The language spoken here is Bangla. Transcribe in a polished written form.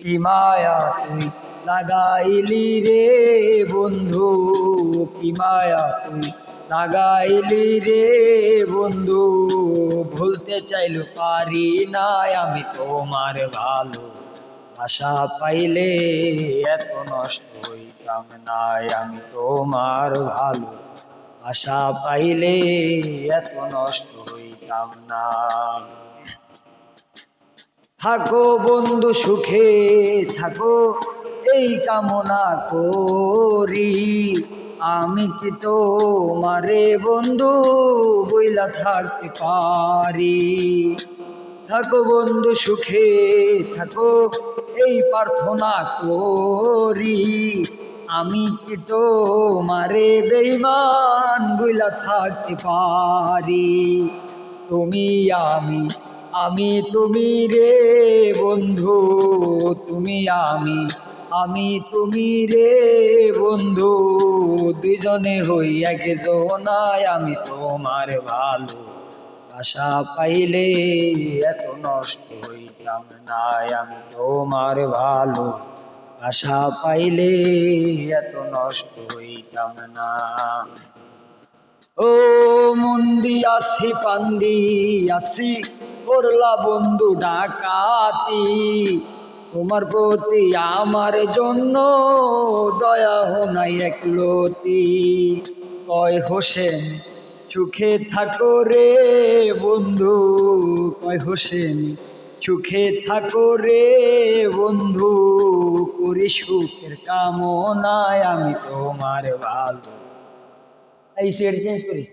কি মায়া তুই লাগাইলি রে বন্ধু, কি মায়া তুই লাগাইলি রে বন্ধু। ভুলতে চাইলেও পারি না আমি তোমার ভালো আশা পাইলে এত নষ্ট হইতাম না। আমি তোমার ভালো আশা পাইলে এত নষ্ট হইতাম না। থাকো বন্ধু সুখে থাকো এই কামনা করি, আমি কি তোমারে বন্ধু বইলা থাকতে পারি। থাকো বন্ধু সুখে থাকো এই প্রার্থনা করি, আমি কি তোমারে বেঈমান বইলা থাকতে পারি। তুমি আমি তুমি রে বন্ধু, তুমি আমি তুমি রে বন্ধু। দুইজনে হই একজনায়, আমি তোমার ভালো আশা পাইলে এত নষ্ট হইতাম না। আমি তোমার ভালো আশা পাইলে এত নষ্ট হইতাম না। ও মন দিয়াছি পান দিয়াছি করলা বন্ধু ডাকাতি, তোমার প্রতি আমার জন্য দয়া নাই একলতি। কয় হোসেন সুখে থাকো রে বন্ধু, কয় হোসেন সুখে থাকো রে বন্ধু। করি সুখের কামনায় আমি তোমার ভালো। এই চেঞ্জ করিস।